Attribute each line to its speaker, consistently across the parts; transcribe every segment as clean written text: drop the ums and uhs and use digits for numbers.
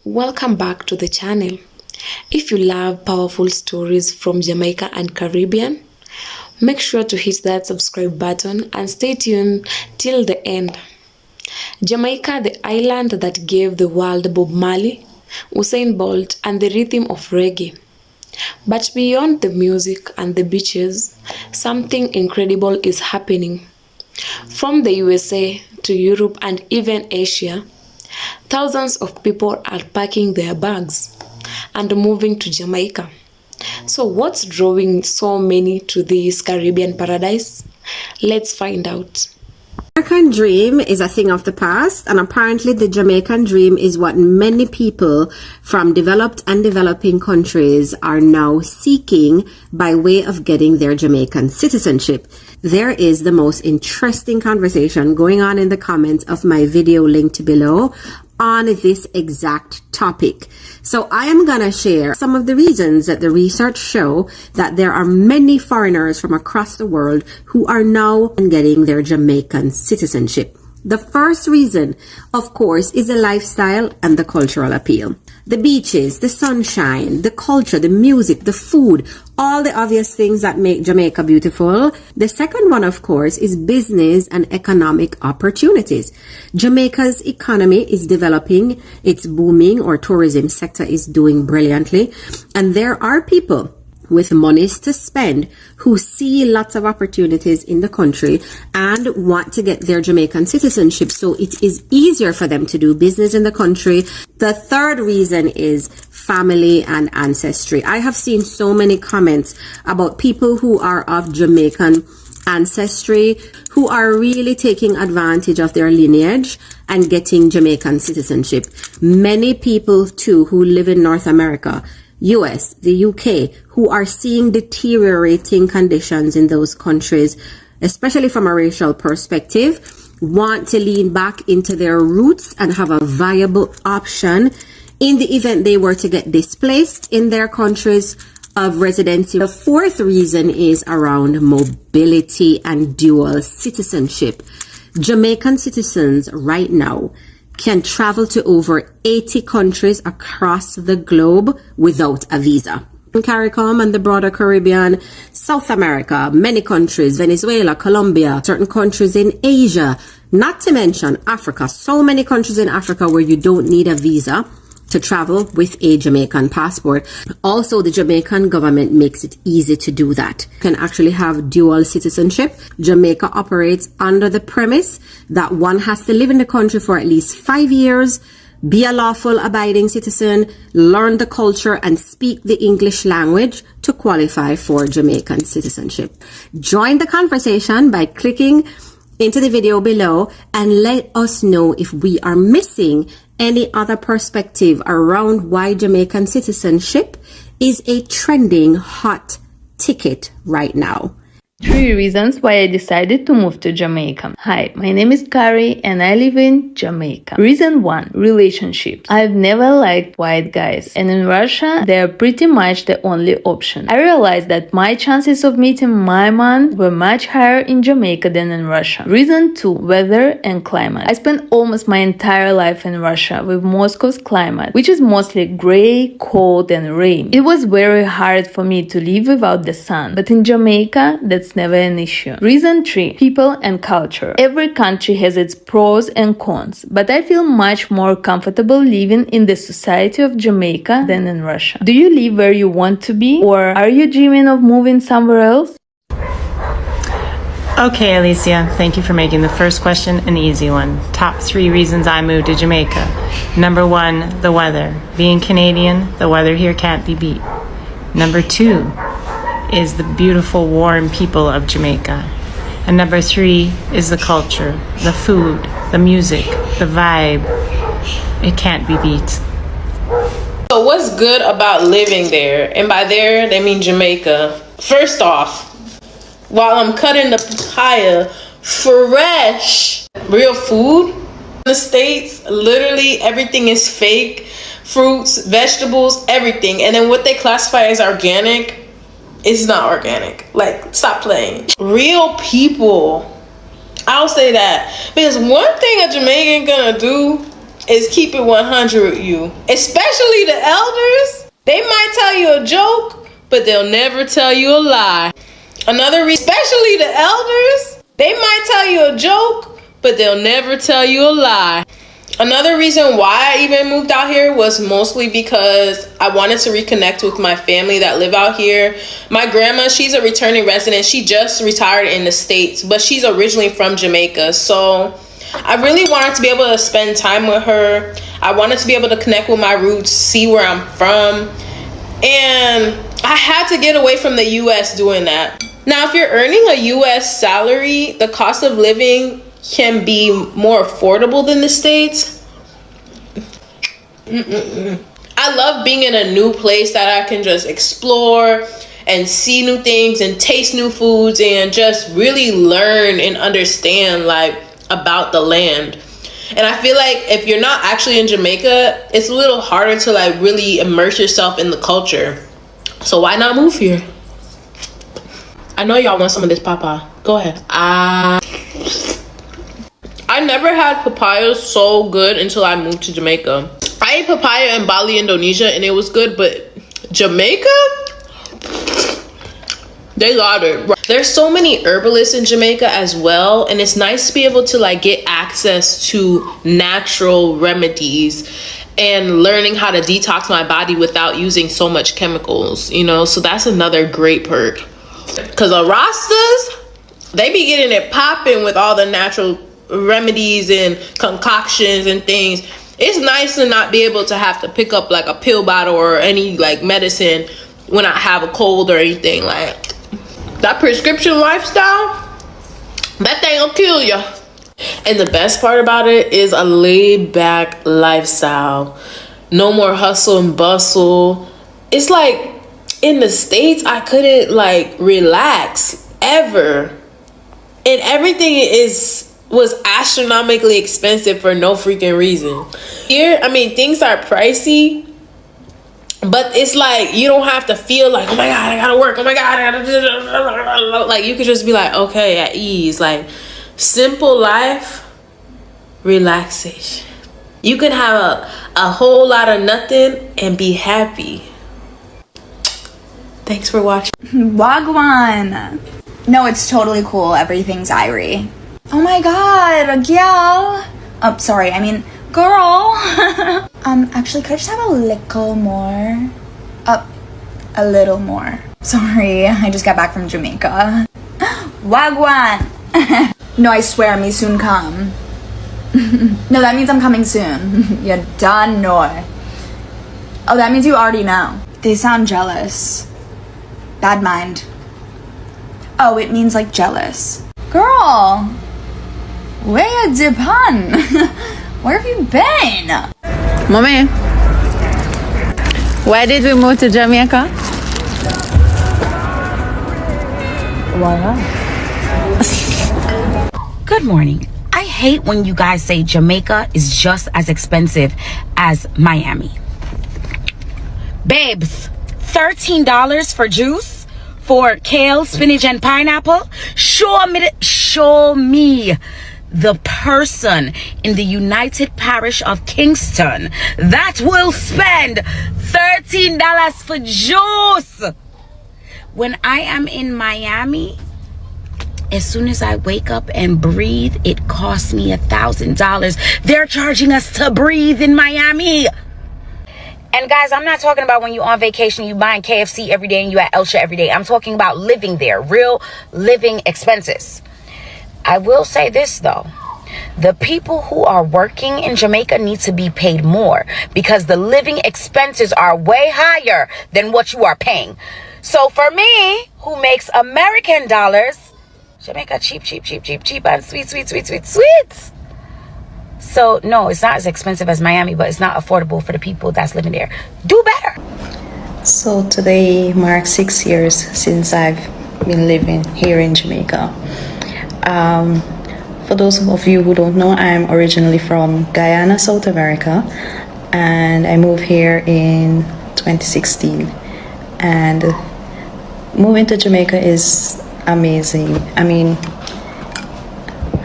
Speaker 1: Welcome back to the channel. If you love powerful stories from Jamaica and Caribbean, make sure to hit that subscribe button and stay tuned till the end. Jamaica, the island that gave the world Bob Marley, Usain Bolt and the rhythm of reggae. But beyond the music and the beaches, something incredible is happening. From the USA to Europe and even Asia, thousands of people are packing their bags and moving to Jamaica. So what's drawing so many to this Caribbean paradise? Let's find out.
Speaker 2: American dream is a thing of the past, and apparently the Jamaican dream is what many people from developed and developing countries are now seeking by way of getting their Jamaican citizenship. There is the most interesting conversation going on in the comments of my video linked below on this exact topic. So I am going to share some of the reasons that the research show that there are many foreigners from across the world who are now getting their Jamaican citizenship. The first reason, of course, is the lifestyle and the cultural appeal. The beaches, the sunshine, the culture, the music, the food, all the obvious things that make Jamaica beautiful. The second one, of course, is business and economic opportunities. Jamaica's economy is developing, it's booming, or tourism sector is doing brilliantly. And there are people with monies to spend who see lots of opportunities in the country and want to get their Jamaican citizenship, so it is easier for them to do business in the country. The third reason is family and ancestry. I have seen so many comments about people who are of Jamaican ancestry who are really taking advantage of their lineage and getting Jamaican citizenship. Many people too who live in North America, US, the UK, who are seeing deteriorating conditions in those countries, especially from a racial perspective, want to lean back into their roots and have a viable option in the event they were to get displaced in their countries of residency. The fourth reason is around mobility and dual citizenship. Jamaican citizens right now can travel to over 80 countries across the globe without a visa. CARICOM and the broader Caribbean, South America, many countries, Venezuela, Colombia, certain countries in Asia, not to mention Africa. So many countries in Africa where you don't need a visa to travel with a Jamaican passport. Also, the Jamaican government makes it easy to do that. You can actually have dual citizenship. Jamaica operates under the premise that one has to live in the country for at least 5 years, be a lawful abiding citizen, learn the culture, and speak the English language to qualify for Jamaican citizenship. Join the conversation by clicking into the video below and let us know if we are missing any other perspective around why Jamaican citizenship is a trending hot ticket right now.
Speaker 3: 3 reasons why I decided to move to Jamaica. Hi, my name is Kari and I live in Jamaica. Reason 1, relationships. I've never liked white guys, and in Russia they are pretty much the only option. I realized that my chances of meeting my man were much higher in Jamaica than in Russia. Reason 2, weather and climate. I spent almost my entire life in Russia with Moscow's climate, which is mostly gray, cold and rain. It was very hard for me to live without the sun, but in Jamaica that's never an issue. Reason 3, people and culture. Every country has its pros and cons, but I feel much more comfortable living in the society of Jamaica than in Russia. Do you live where you want to be, or are you dreaming of moving somewhere else?
Speaker 4: Okay, Alicia, thank you for making the first question an easy one. Top 3 reasons I moved to Jamaica. Number 1, the weather. Being Canadian, the weather here can't be beat. Number 2 is the beautiful, warm people of Jamaica. And number 3 is the culture, the food, the music, the vibe. It can't be beat.
Speaker 5: So what's good about living there? And by there, they mean Jamaica. First off, while I'm cutting the papaya, fresh, real food. In the States, literally everything is fake. Fruits, vegetables, everything. And then what they classify as organic, it's not organic. Like, stop playing. Real people. I'll say that. Because one thing a Jamaican gonna do is keep it 100 with you. Especially the elders. They might tell you a joke, but they'll never tell you a lie. Especially the elders. They might tell you a joke, but they'll never tell you a lie. Another reason why I even moved out here was mostly because I wanted to reconnect with my family that live out here. My grandma, she's a returning resident. She just retired in the States, but she's originally from Jamaica. So I really wanted to be able to spend time with her. I wanted to be able to connect with my roots, see where I'm from. And I had to get away from the US doing that. Now, if you're earning a US salary, the cost of living can be more affordable than the States. I love being in a new place that I can just explore and see new things and taste new foods and just really learn and understand like about the land. And I feel like if you're not actually in Jamaica, it's a little harder to like really immerse yourself in the culture. So why not move here? I know y'all want some of this papa. Go ahead. I never had papaya so good until I moved to Jamaica. I ate papaya in Bali, Indonesia, and it was good, but Jamaica? They got it. There's so many herbalists in Jamaica as well, and it's nice to be able to like get access to natural remedies and learning how to detox my body without using so much chemicals, you know? So that's another great perk. Because the Rastas, they be getting it popping with all the natural remedies and concoctions and things. It's nice to not be able to have to pick up like a pill bottle or any like medicine when I have a cold or anything. Like that prescription lifestyle, that thing will kill you. And the best part about it is a laid back lifestyle. No more hustle and bustle. It's like in the States, I couldn't like relax ever. And everything was astronomically expensive for no freaking reason. Here, I mean, things are pricey, but it's like you don't have to feel like, oh my God, I gotta work. Oh my God, I gotta... Like you could just be like, okay, at ease. Like simple life, relaxation. You can have a whole lot of nothing and be happy. Thanks for watching.
Speaker 6: Wagwan. No, it's totally cool. Everything's Irie. Oh my God, gal. Oh, sorry. I mean, girl. Actually, could I just have a little more? A little more. Sorry, I just got back from Jamaica. Wagwan. No, I swear, me soon come. No, that means I'm coming soon. You done know. Oh, that means you already know. They sound jealous. Bad mind. Oh, it means like jealous. Girl, where you dipan? Where have you been?
Speaker 3: Mommy, why did we move to Jamaica? Why not?
Speaker 7: Good morning. I hate when you guys say Jamaica is just as expensive as Miami. Babes, $13 for juice, for kale, spinach, and pineapple? Show me the person in the United Parish of Kingston that will spend $13 for juice. When I am in Miami, as soon as I wake up and breathe, it costs me $1,000. They're charging us to breathe in Miami. And guys, I'm not talking about when you're on vacation, you buying KFC every day and you at Elsha every day. I'm talking about living there, real living expenses. I will say this though. The people who are working in Jamaica need to be paid more because the living expenses are way higher than what you are paying. So for me, who makes American dollars, Jamaica cheap and sweet. So no, it's not as expensive as Miami, but it's not affordable for the people that's living there. Do better.
Speaker 8: So today marks 6 years since I've been living here in Jamaica. For those of you who don't know, I'm originally from Guyana, South America, and I moved here in 2016. And moving to Jamaica is amazing. I mean,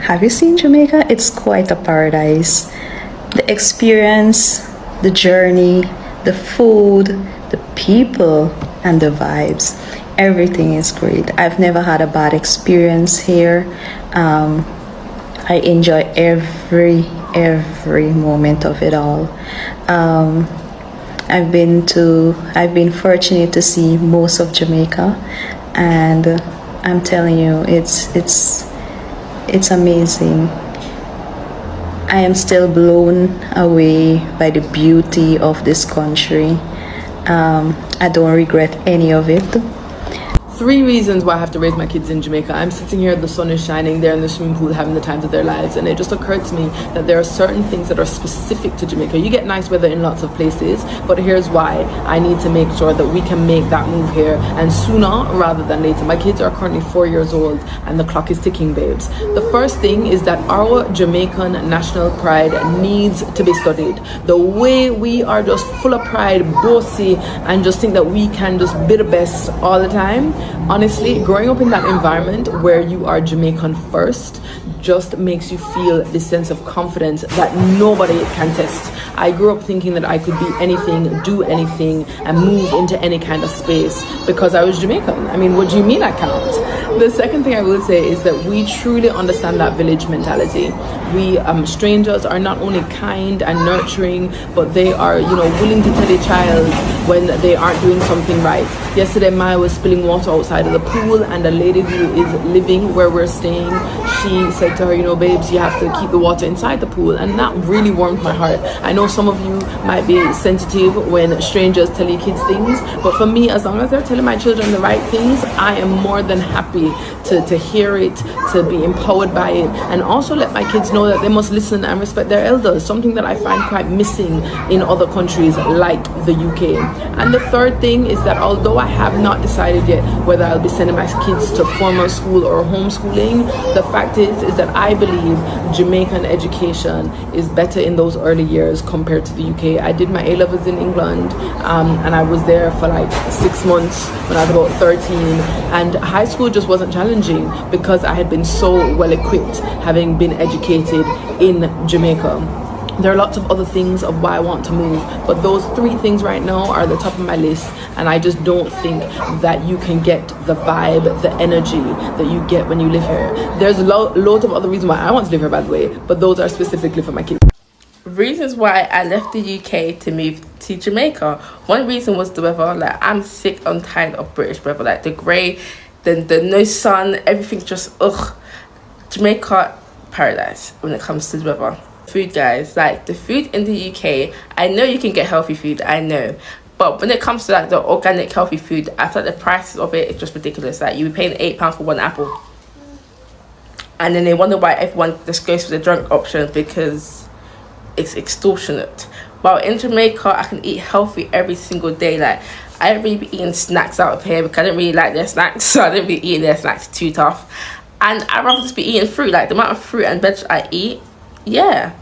Speaker 8: have you seen Jamaica? It's quite a paradise. The experience, the journey, the food, the people, and the vibes. Everything is great. I've never had a bad experience here. I enjoy every moment of it all. I've been fortunate to see most of Jamaica, and I'm telling you, it's amazing. I am still blown away by the beauty of this country. I don't regret any of it.
Speaker 9: 3 reasons why I have to raise my kids in Jamaica. I'm sitting here, the sun is shining, they're in the swimming pool having the times of their lives, and it just occurred to me that there are certain things that are specific to Jamaica. You get nice weather in lots of places, but here's why I need to make sure that we can make that move here, and sooner rather than later. My kids are currently 4 years old and the clock is ticking, babes. The first thing is that our Jamaican national pride needs to be studied. The way we are just full of pride, bossy, and just think that we can just be the best all the time. Honestly, growing up in that environment where you are Jamaican first just makes you feel this sense of confidence that nobody can test. I grew up thinking that I could be anything, do anything, and move into any kind of space because I was Jamaican. I mean, what do you mean I can't? The second thing I will say is that we truly understand that village mentality. We strangers are not only kind and nurturing, but they are, willing to tell a child when they aren't doing something right. Yesterday, Maya was spilling water outside of the pool, and a lady who is living where we're staying, she said to her, babes, you have to keep the water inside the pool, and that really warmed my heart. I know some of you might be sensitive when strangers tell you kids things, but for me, as long as they're telling my children the right things, I am more than happy to hear it, to be empowered by it, and also let my kids know that they must listen and respect their elders, something that I find quite missing in other countries like the UK. And the third thing is that although I have not decided yet whether I'll be sending my kids to formal school or homeschooling, the fact is that I believe Jamaican education is better in those early years compared to the UK. I did my A-levels in England, and I was there for like 6 months when I was about 13, and high school just wasn't challenging because I had been so well equipped having been educated in Jamaica. There are lots of other things of why I want to move, but those 3 things right now are the top of my list, and I just don't think that you can get the vibe, the energy that you get when you live here. There's loads of other reasons why I want to live here, by the way, but those are specifically for my kids.
Speaker 5: Reasons why I left the UK to move to Jamaica. One reason was the weather. Like, I'm sick and tired of British weather, like the grey, the no sun, everything's just Jamaica, paradise when it comes to the weather. Food, guys, like the food in the UK, I know you can get healthy food, I know, but when it comes to like the organic healthy food, I feel like the prices of it is just ridiculous. Like, you be paying £8 for 1 apple, and then they wonder why everyone just goes for the drunk option because it's extortionate. While in Jamaica, I can eat healthy every single day. Like, I don't really be eating snacks out of here because I don't really like their snacks, so I don't be eating their snacks too tough, and I'd rather just be eating fruit. Like, the amount of fruit and veg I eat, yeah.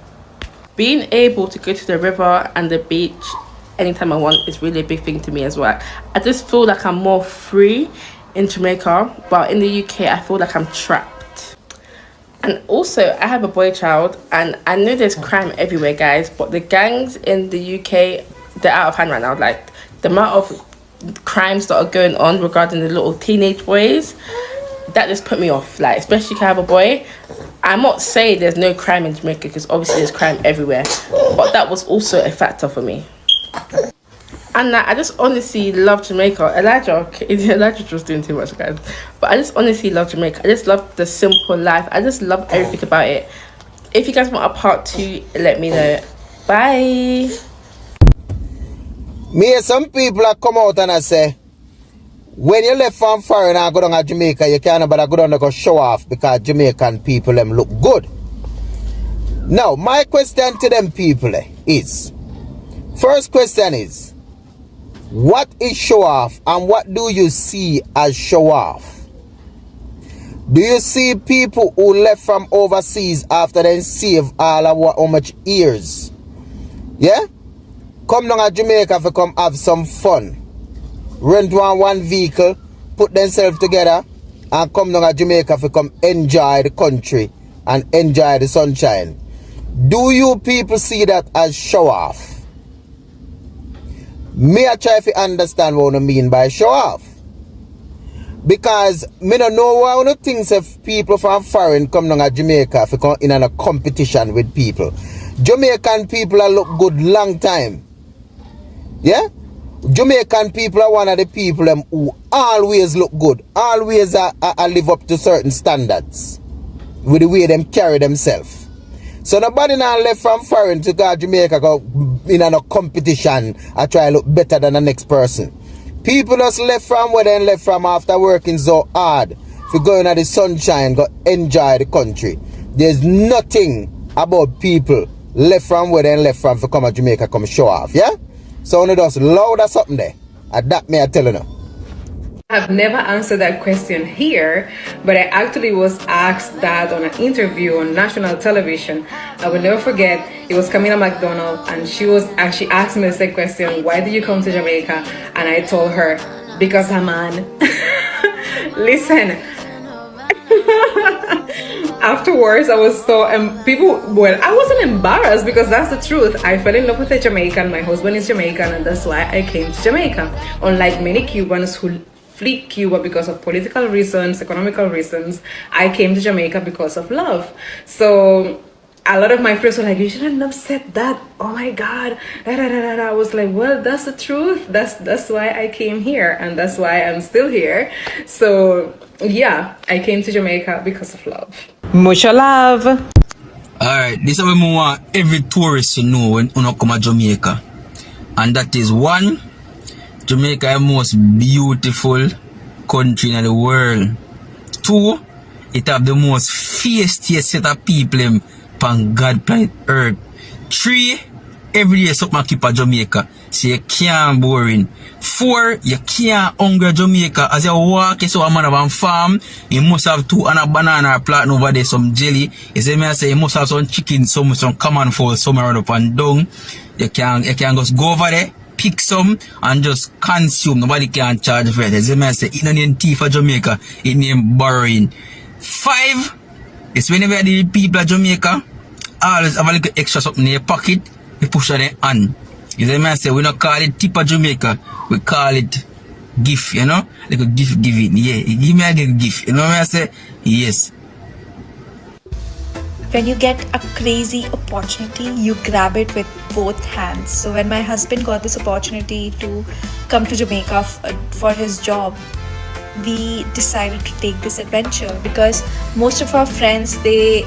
Speaker 5: Being able to go to the river and the beach anytime I want is really a big thing to me as well. I just feel like I'm more free in Jamaica, but in the UK I feel like I'm trapped. And also, I have a boy child, and I know there's crime everywhere, guys, but the gangs in the UK, they're out of hand right now. Like, the amount of crimes that are going on regarding the little teenage boys, that just put me off. Like, especially if I have a boy. I'm not saying there's no crime in Jamaica, because obviously there's crime everywhere, but that was also a factor for me. And I just honestly love Jamaica. Elijah just doing too much, guys, but I just honestly love Jamaica. I just love the simple life. I just love everything about it. If you guys want a part 2, let me know. Bye.
Speaker 10: Some people have come out and I say, when you left from foreign and go down to Jamaica, you can't but go down and go show off because Jamaican people them look good. Now, my question to them people is, first question is, what is show off and what do you see as show off? Do you see people who left from overseas after they save all of how much years? Yeah? Come down to Jamaica to come have some fun. Rent one vehicle, put themselves together, and come down to Jamaica to come enjoy the country and enjoy the sunshine. Do you people see that as show off? Me I try to understand what I mean by show off. Because me don't know why one of things if people from foreign come down to Jamaica for come in a competition with people. Jamaican people are look good long time. Yeah? Jamaican people are one of the people who always look good. Always live up to certain standards. With the way them carry themselves. So nobody now left from foreign to go to Jamaica go in a competition and try to look better than the next person. People just left from where they left from after working so hard for going to the sunshine, go enjoy the country. There's nothing about people left from where they left from for come to Jamaica, come show off, yeah? So only just loud or something there. And that me I tell you now.
Speaker 11: I've never answered that question here, but I actually was asked that on an interview on national television. I will never forget, it was Camila McDonald, and she asked me the same question, why did you come to Jamaica? And I told her, because I'm on. Listen, afterwards I was so, I wasn't embarrassed because that's the truth. I fell in love with a Jamaican, my husband is Jamaican, and that's why I came to Jamaica. Unlike many Cubans who flee Cuba because of political reasons, economical reasons, I came to Jamaica because of love. So a lot of my friends were like, you shouldn't have said that. Oh my God. I was like, well, that's the truth. That's why I came here, and that's why I'm still here. So yeah, I came to Jamaica because of love.
Speaker 7: Mucho love.
Speaker 12: Alright, this is what we want every tourist to know when you come to Jamaica. And that is one, Jamaica is the most beautiful country in the world. Two, it have the most fiercest set of people on God planet Earth. Three, every day something keep at Jamaica, so you can't boring. Four, you can't hungry Jamaica. As you walk, you saw a man of a farm, you must have two and a banana plant over there, some jelly. You see me I say you must have some chicken, some common for somewhere up and down. You can just go over there, pick some and just consume. Nobody can charge for it. As I say, it no name tea for Jamaica, it name borrowing. Five, it's whenever the people of Jamaica always have a little extra something in your pocket, you push on their hand. You see I say, we don't call it tip of Jamaica, we call it gift, you know? Like a gift giving. Yeah, give me a little gift. You know what I say? Yes.
Speaker 13: When you get a crazy opportunity, you grab it with both hands. So when my husband got this opportunity to come to Jamaica for his job, we decided to take this adventure because most of our friends, they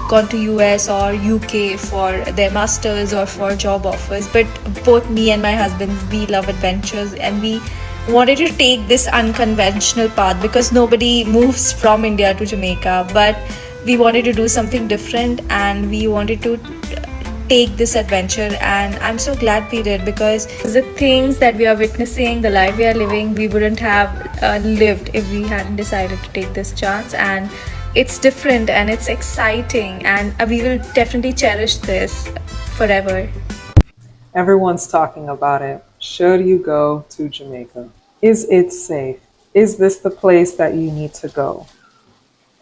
Speaker 13: gone to US or UK for their masters or for job offers, but both me and my husband, we love adventures, and we wanted to take this unconventional path because nobody moves from India to Jamaica, but we wanted to do something different and we wanted to take this adventure, and I'm so glad we did because the things that we are witnessing, the life we are living, we wouldn't have lived if we hadn't decided to take this chance. And it's different and it's exciting, and we will definitely cherish this forever.
Speaker 14: Everyone's talking about it. Should you go to Jamaica? Is it safe? Is this the place that you need to go?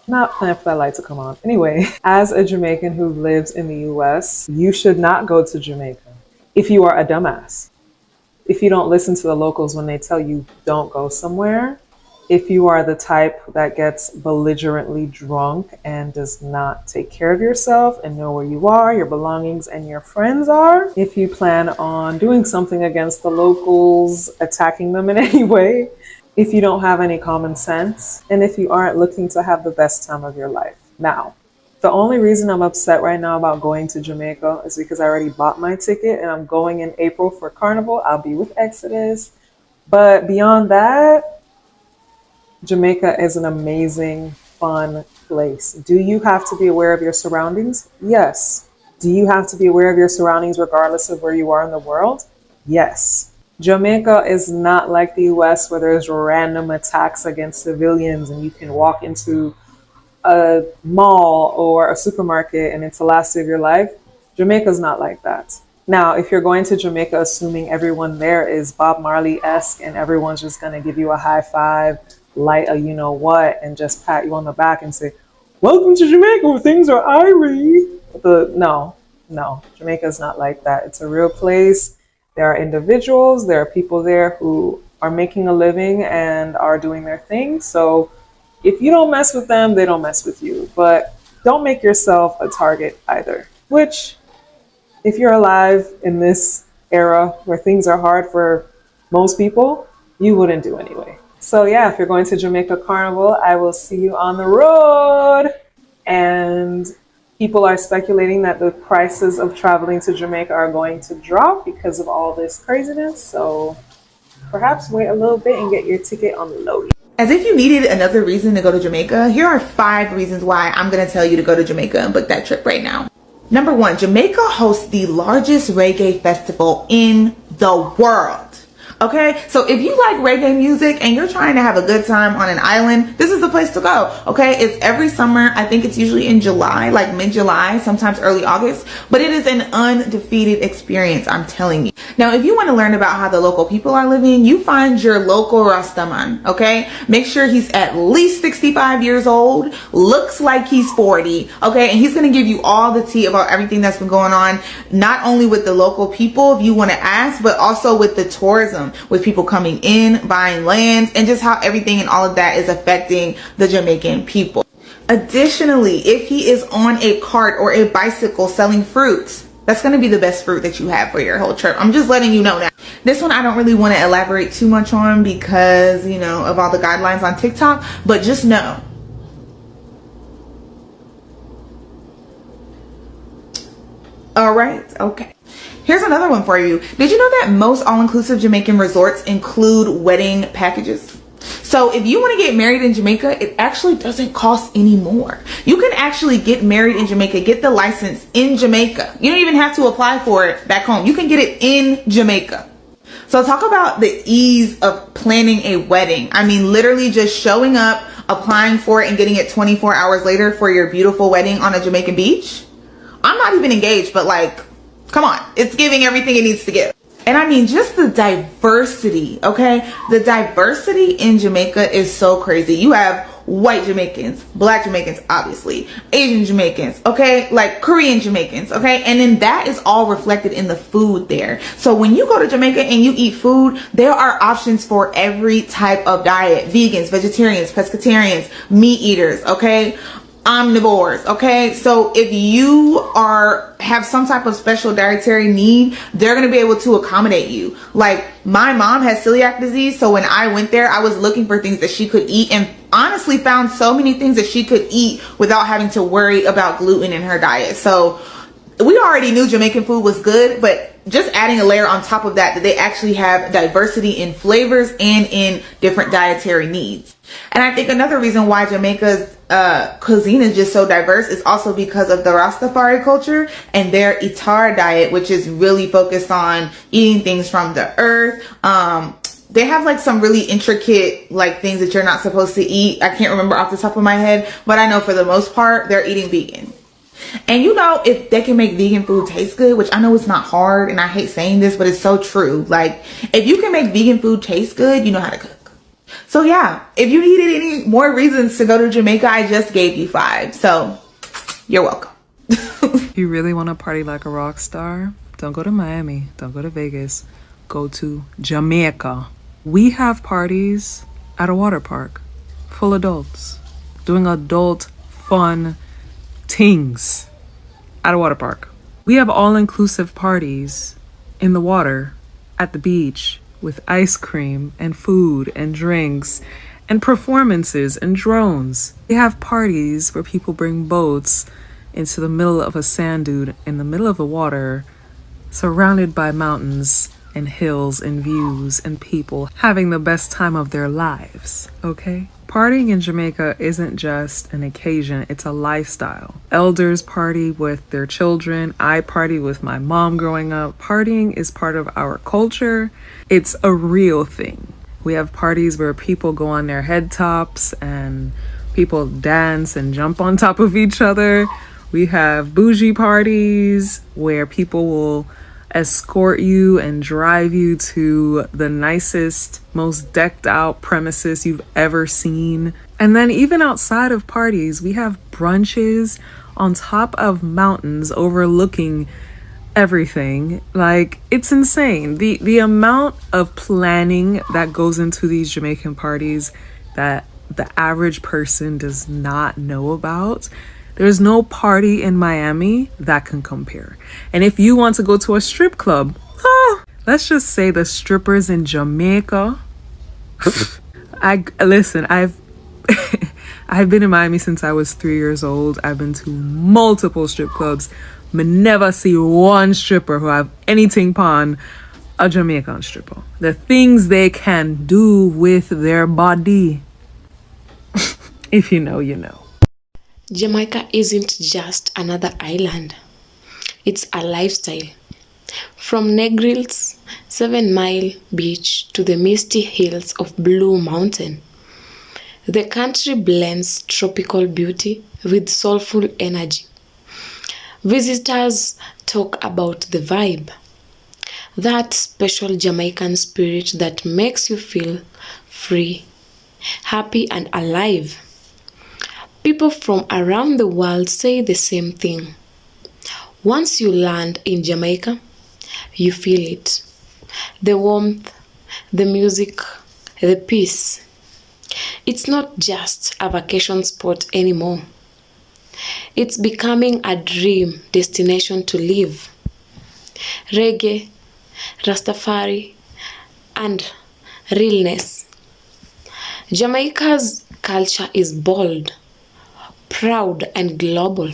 Speaker 14: Not planning for that light to come on. Anyway, as a Jamaican who lives in the US, you should not go to Jamaica if you are a dumbass. If you don't listen to the locals when they tell you don't go somewhere. If you are the type that gets belligerently drunk and does not take care of yourself and know where you are, your belongings, and your friends are. If you plan on doing something against the locals, attacking them in any way. If you don't have any common sense, and if you aren't looking to have the best time of your life. Now, the only reason I'm upset right now about going to Jamaica is because I already bought my ticket and I'm going in April for Carnival. I'll be with Exodus. But beyond that, Jamaica is an amazing, fun place. Do you have to be aware of your surroundings? Yes. Do you have to be aware of your surroundings regardless of where you are in the world? Yes. Jamaica is not like the US where there's random attacks against civilians and you can walk into a mall or a supermarket and it's the last day of your life. Jamaica's not like that. Now, if you're going to Jamaica assuming everyone there is Bob Marley-esque and everyone's just going to give you a high five, light a you know what, and just pat you on the back and say, welcome to Jamaica where things are irie. No, No, Jamaica is not like that. It's a real place. There are individuals, there are people there who are making a living and are doing their thing. So if you don't mess with them, they don't mess with you. But don't make yourself a target either, which, if you're alive in this era where things are hard for most people, you wouldn't do anyway. So yeah, if you're going to Jamaica Carnival, I will see you on the road. And people are speculating that the prices of traveling to Jamaica are going to drop because of all this craziness. So perhaps wait a little bit and get your ticket on the low.
Speaker 15: As if you needed another reason to go to Jamaica, here are 5 reasons why I'm going to tell you to go to Jamaica and book that trip right now. Number 1, Jamaica hosts the largest reggae festival in the world. Okay, so if you like reggae music and you're trying to have a good time on an island, this is the place to go. Okay, it's every summer. I think it's usually in July, like mid-July, sometimes early August, but it is an undefeated experience, I'm telling you. Now, if you want to learn about how the local people are living, you find your local Rastaman. Okay, make sure he's at least 65 years old, looks like he's 40. Okay, and he's going to give you all the tea about everything that's been going on, not only with the local people, if you want to ask, but also with the tourism, with people coming in, buying lands, and just how everything and all of that is affecting the Jamaican people. Additionally, if he is on a cart or a bicycle selling fruits, that's going to be the best fruit that you have for your whole trip. I'm just letting you know now. This one I don't really want to elaborate too much on because, you know, of all the guidelines on TikTok, but just know. All right, okay. Here's another one for you. Did you know that most all-inclusive Jamaican resorts include wedding packages? So if you want to get married in Jamaica, it actually doesn't cost any more. You can actually get married in Jamaica, get the license in Jamaica. You don't even have to apply for it back home. You can get it in Jamaica. So talk about the ease of planning a wedding. I mean, literally just showing up, applying for it, and getting it 24 hours later for your beautiful wedding on a Jamaican beach. I'm not even engaged, but like, come on, it's giving everything it needs to give. And I mean, just the diversity, okay? The diversity in Jamaica is so crazy. You have white Jamaicans, black Jamaicans, obviously, Asian Jamaicans, okay? Like Korean Jamaicans, okay? And then that is all reflected in the food there. So when you go to Jamaica and you eat food, there are options for every type of diet. Vegans, vegetarians, pescatarians, meat eaters, okay? Omnivores, okay? So if you have some type of special dietary need, they're going to be able to accommodate you. Like my mom has celiac disease, so when I went there, I was looking for things that she could eat and honestly found so many things that she could eat without having to worry about gluten in her diet. So we already knew Jamaican food was good, but just adding a layer on top of that they actually have diversity in flavors and in different dietary needs. And I think another reason why Jamaica's cuisine is just so diverse is also because of the Rastafari culture and their Itar diet, which is really focused on eating things from the earth. They have like some really intricate like things that you're not supposed to eat. I can't remember off the top of my head, but I know for the most part they're eating vegan. And you know, if they can make vegan food taste good, which I know it's not hard and I hate saying this, but it's so true. Like if you can make vegan food taste good, you know how to cook. So yeah, if you needed any more reasons to go to Jamaica, I just gave you 5. So you're welcome.
Speaker 14: You really want to party like a rock star? Don't go to Miami. Don't go to Vegas. Go to Jamaica. We have parties at a water park, full adults, doing adult fun things at a water park. We have all-inclusive parties in the water at the beach with ice cream and food and drinks and performances and drones. We have parties where people bring boats into the middle of a sand dune in the middle of the water, surrounded by mountains and hills and views and people having the best time of their lives, okay? Partying in Jamaica isn't just an occasion, it's a lifestyle. Elders party with their children. I party with my mom growing up. Partying is part of our culture. It's a real thing. We have parties where people go on their head tops and people dance and jump on top of each other. We have bougie parties where people will escort you and drive you to the nicest, most decked out premises you've ever seen. And then even outside of parties, we have brunches on top of mountains overlooking everything. Like, it's insane. The amount of planning that goes into these Jamaican parties that the average person does not know about. There's no party in Miami that can compare. And if you want to go to a strip club, let's just say the strippers in Jamaica. I've I've been in Miami since I was 3 years old. I've been to multiple strip clubs. Me never see one stripper who have anything upon a Jamaican stripper. The things they can do with their body. If you know, you know.
Speaker 1: Jamaica isn't just another island. It's a lifestyle. From Negrils, 7 Mile Beach to the misty hills of Blue Mountain. The country blends tropical beauty with soulful energy. Visitors talk about the vibe, that special Jamaican spirit that makes you feel free, happy, and alive. People from around the world say the same thing. Once you land in Jamaica, you feel it. The warmth, the music, the peace. It's not just a vacation spot anymore. It's becoming a dream destination to live. Reggae, Rastafari, and realness. Jamaica's culture is bold, proud, and global.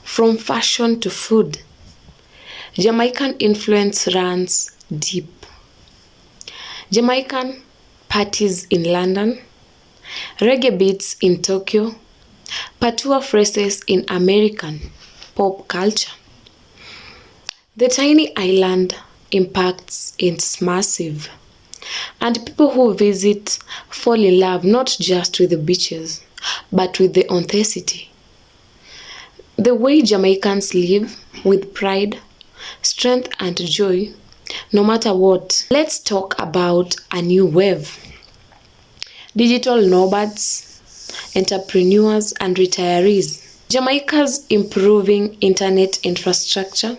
Speaker 1: From fashion to food, Jamaican influence runs deep. Jamaican parties in London, reggae beats in Tokyo, patois phrases in American pop culture. The tiny island impacts is massive, and people who visit fall in love not just with the beaches, but with the authenticity. The way Jamaicans live with pride, strength, and joy, no matter what. Let's talk about a new wave. Digital nomads, entrepreneurs, and retirees. Jamaica's improving internet infrastructure,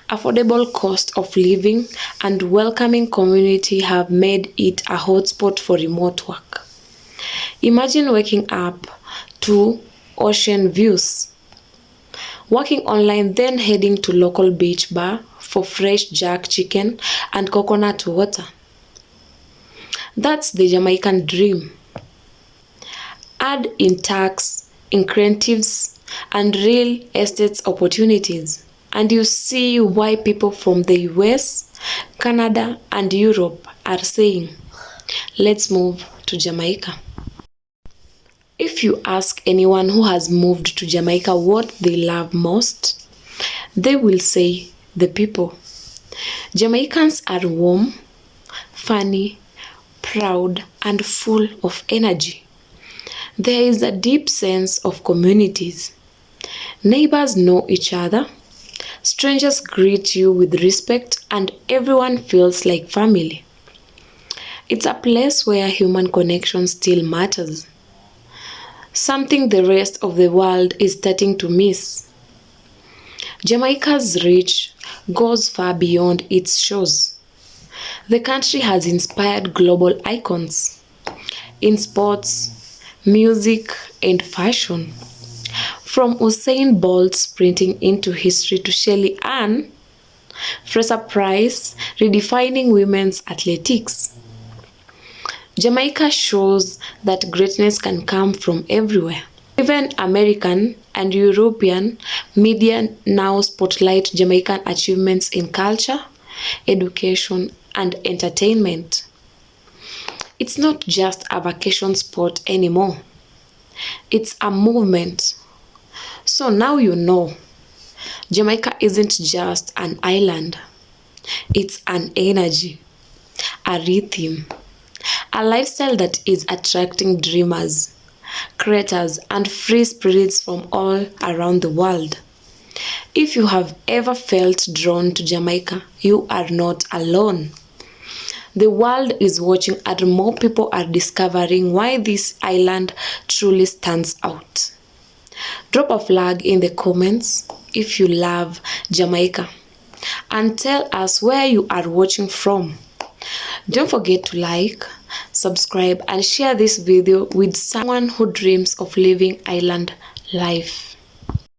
Speaker 1: affordable cost of living, and welcoming community have made it a hotspot for remote work. Imagine waking up to ocean views, working online, then heading to local beach bar for fresh jerk chicken and coconut water. That's the Jamaican dream. Add in tax, incentives, and real estate opportunities, and you see why people from the US, Canada, and Europe are saying, let's move to Jamaica. If you ask anyone who has moved to Jamaica what they love most, they will say the people. Jamaicans are warm, funny, proud, and full of energy. There is a deep sense of communities. Neighbors know each other, strangers greet you with respect, and everyone feels like family. It's a place where human connection still matters, something the rest of the world is starting to miss. Jamaica's reach goes far beyond its shores. The country has inspired global icons in sports, music, and fashion. From Usain Bolt sprinting into history to Shelley Ann, Fraser Price redefining women's athletics. Jamaica shows that greatness can come from everywhere. Even American and European media now spotlight Jamaican achievements in culture, education, and entertainment. It's not just a vacation spot anymore. It's a movement. So now you know, Jamaica isn't just an island. It's an energy, a rhythm, a lifestyle that is attracting dreamers, creators, and free spirits from all around the world. If you have ever felt drawn to Jamaica, you are not alone. The world is watching and more people are discovering why this island truly stands out. Drop a flag in the comments if you love Jamaica and tell us where you are watching from. Don't forget to like, subscribe and share this video with someone who dreams of living island life.